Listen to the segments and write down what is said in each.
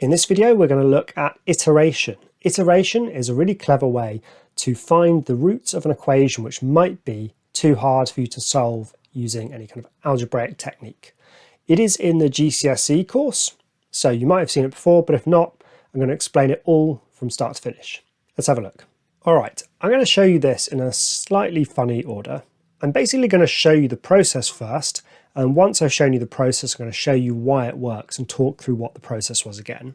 In this video, we're going to look at iteration. Iteration is a really clever way to find the roots of an equation which might be too hard for you to solve using any kind of algebraic technique. It is in the GCSE course, so you might have seen it before, but if not, I'm going to explain it all from start to finish. Let's have a look. All right, I'm going to show you this in a slightly funny order. I'm basically going to show you the process first, and once I've shown you the process, I'm going to show you why it works and talk through what the process was again.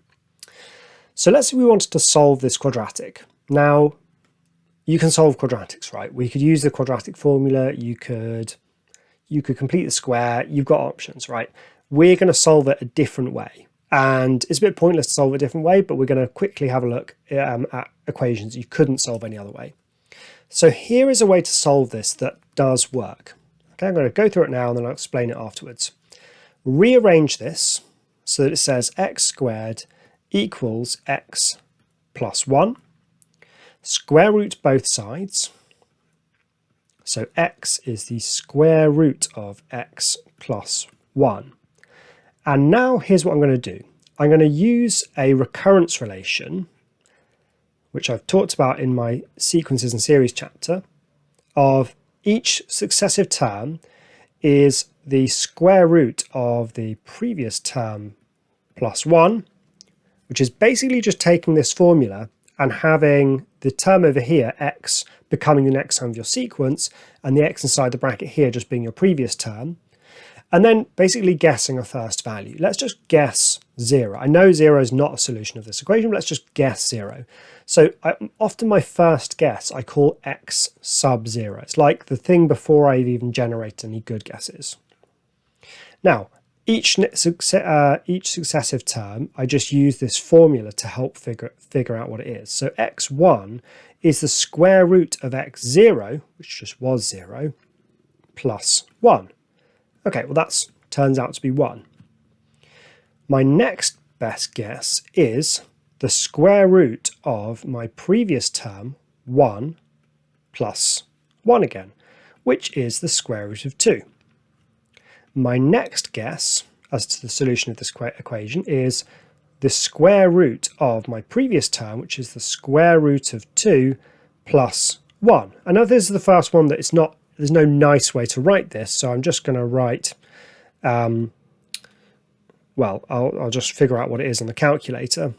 So let's say we wanted to solve this quadratic. Now, you can solve quadratics, right? We could use the quadratic formula, you could complete the square, you've got options, right? We're going to solve it a different way. And it's a bit pointless to solve it a different way, but we're going to quickly have a look at equations you couldn't solve any other way. So here is a way to solve this that does work. Okay, I'm going to go through it now and then I'll explain it afterwards. Rearrange this so that it says x squared equals x plus 1. Square root both sides. So x is the square root of x plus 1. And now here's what I'm going to do. I'm going to use a recurrence relation, which I've talked about in my sequences and series chapter, of each successive term is the square root of the previous term plus 1, which is basically just taking this formula and having the term over here, x, becoming the next term of your sequence, and the x inside the bracket here just being your previous term, and then basically guessing a first value. Let's just guess 0. I know 0 is not a solution of this equation, but let's just guess 0. So often my first guess I call x sub 0. It's like the thing before I've even generated any good guesses. Now, each successive term, I just use this formula to help figure out what it is. So x1 is the square root of x0, which just was 0, plus 1. Okay, well that turns out to be 1. My next best guess is the square root of my previous term, 1, plus 1 again, which is the square root of 2. My next guess as to the solution of this equation is the square root of my previous term, which is the square root of 2 plus 1. I know this is the first one that there's no nice way to write this, so I'm just going to write, I'll just figure out what it is on the calculator.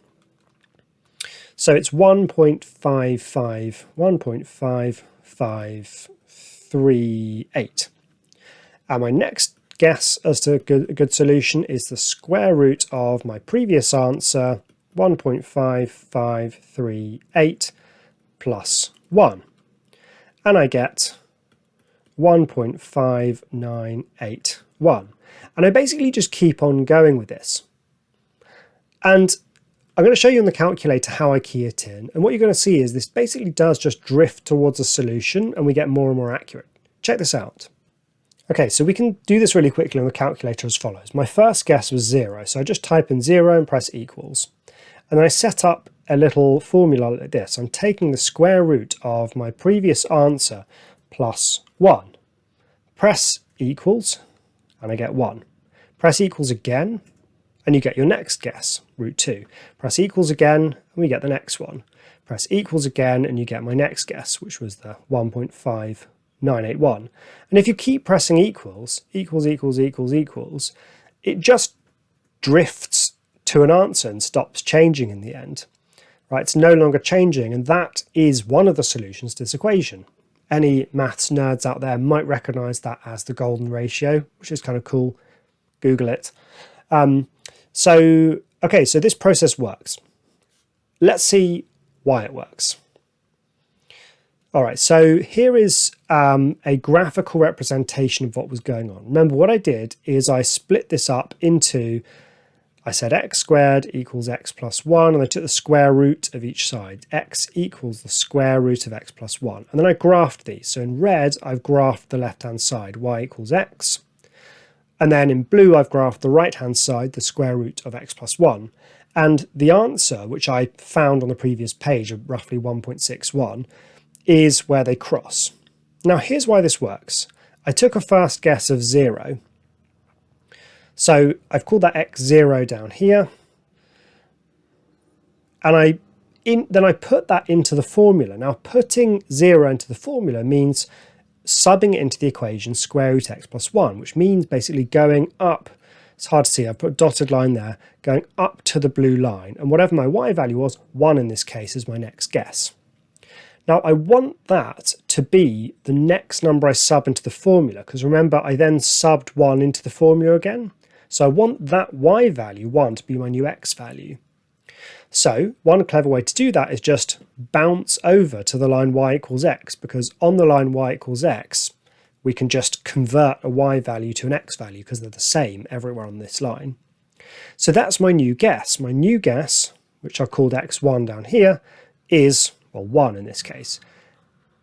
So it's 1.5538. And my next guess as to a good solution is the square root of my previous answer, 1.5538 plus 1. And I get 1.591. And I basically just keep on going with this. And I'm going to show you on the calculator how I key it in. And what you're going to see is this basically does just drift towards a solution and we get more and more accurate. Check this out. Okay, so we can do this really quickly on the calculator as follows. My first guess was 0, so I just type in 0 and press equals. And then I set up a little formula like this. I'm taking the square root of my previous answer plus 1. Press equals, and I get 1. Press equals again, and you get your next guess, root 2. Press equals again, and we get the next one. Press equals again, and you get my next guess, which was the 1.5981. And if you keep pressing equals, it just drifts to an answer and stops changing in the end. Right? It's no longer changing, and that is one of the solutions to this equation. Any maths nerds out there might recognize that as the golden ratio, which is kind of cool. Google it. So this process works. Let's see why it works. All right, so here is a graphical representation of what was going on. Remember, what I did is I split this up into, I said x squared equals x plus 1, and I took the square root of each side. X equals the square root of x plus 1. And then I graphed these. So in red, I've graphed the left-hand side, y equals x. And then in blue, I've graphed the right-hand side, the square root of x plus 1. And the answer, which I found on the previous page of roughly 1.61, is where they cross. Now, here's why this works. I took a first guess of 0. So I've called that x0 down here. And then I put that into the formula. Now, putting 0 into the formula means subbing it into the equation square root x plus 1, which means basically going up. It's hard to see, I've put a dotted line there, going up to the blue line. And whatever my y value was, 1 in this case is my next guess. Now, I want that to be the next number I sub into the formula, because remember, I then subbed 1 into the formula again. So I want that y value, 1, to be my new x value. So one clever way to do that is just bounce over to the line y equals x, because on the line y equals x, we can just convert a y value to an x value because they're the same everywhere on this line. So that's my new guess. My new guess, which I've called x1 down here, is, well, 1 in this case.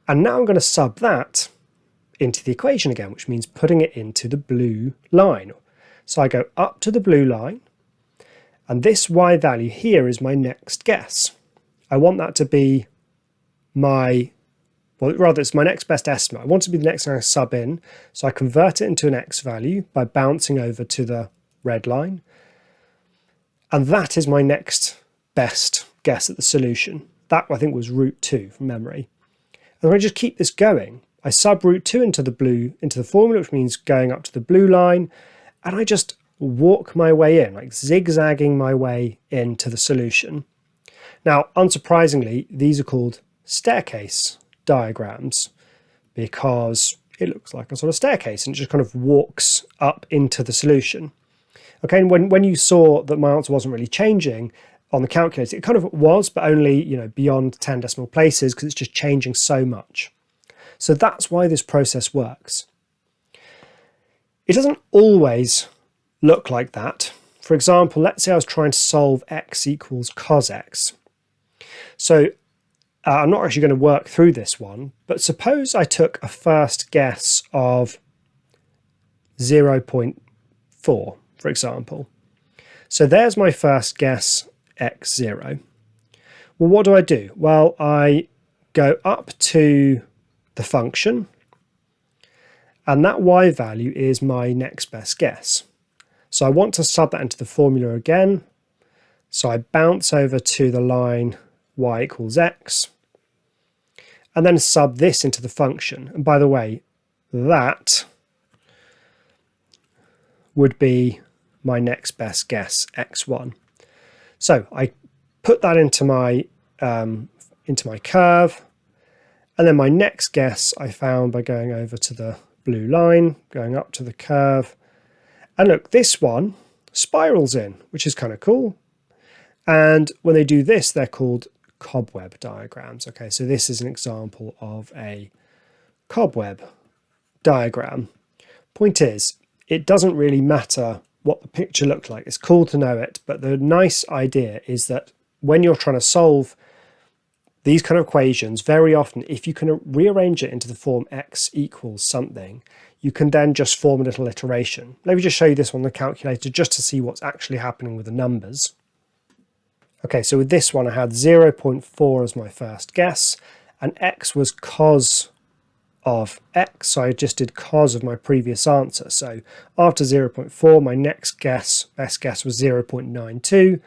And now I'm going to sub that into the equation again, which means putting it into the blue line. So I go up to the blue line, and this y value here is my next guess. I want that to be my, well, rather it's my next best estimate. I want it to be the next thing I sub in, so I convert it into an x value by bouncing over to the red line. And that is my next best guess at the solution. That, I think, was root 2 from memory. And I just keep this going. I sub root 2 into the formula, which means going up to the blue line, and I just walk my way in, like zigzagging my way into the solution. Now, unsurprisingly, these are called staircase diagrams because it looks like a sort of staircase and it just kind of walks up into the solution. Okay, and when you saw that my answer wasn't really changing on the calculator, it kind of was, but only, you know, beyond 10 decimal places because it's just changing so much. So that's why this process works. It doesn't always look like that. For example, let's say I was trying to solve x equals cos x. So I'm not actually going to work through this one, but suppose I took a first guess of 0.4, for example. So there's my first guess, x0. Well, what do? Well, I go up to the function, and that y value is my next best guess. So I want to sub that into the formula again. So I bounce over to the line y equals x, and then sub this into the function. And by the way, that would be my next best guess, x1. So I put that into my curve, and then my next guess I found by going over to the blue line, going up to the curve. And look, this one spirals in, which is kind of cool. And when they do this, they're called cobweb diagrams. Okay, so this is an example of a cobweb diagram. Point is, it doesn't really matter what the picture looked like. It's cool to know it, but the nice idea is that when you're trying to solve these kind of equations, very often, if you can rearrange it into the form x equals something, you can then just form a little iteration. Let me just show you this on the calculator just to see what's actually happening with the numbers. Okay, so with this one I had 0.4 as my first guess, and x was cos of x, so I just did cos of my previous answer. So after 0.4, my next guess, best guess, was 0.92,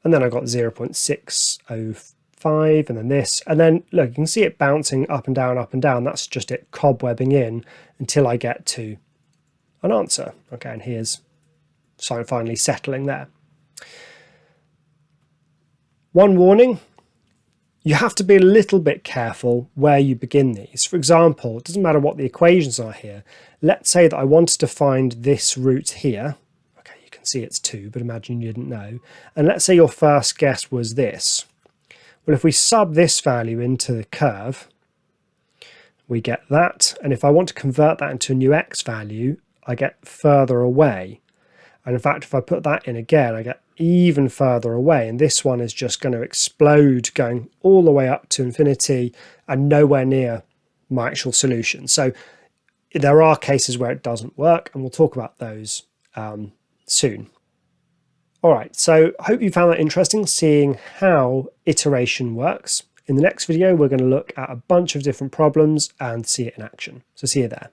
and then I got 0.605, and then this, and then look, you can see it bouncing up and down, that's just it cobwebbing in until I get to an answer. Okay, and here's finally settling there. One warning, you have to be a little bit careful where you begin these. For example, it doesn't matter what the equations are here. Let's say that I wanted to find this root here. Okay, you can see it's 2, but imagine you didn't know. And let's say your first guess was this. Well, if we sub this value into the curve, we get that. And if I want to convert that into a new x value, I get further away. And in fact, if I put that in again, I get even further away. And this one is just going to explode, going all the way up to infinity and nowhere near my actual solution. So there are cases where it doesn't work, and we'll talk about those soon. All right, so I hope you found that interesting, seeing how iteration works. In the next video, we're going to look at a bunch of different problems and see it in action. So see you there.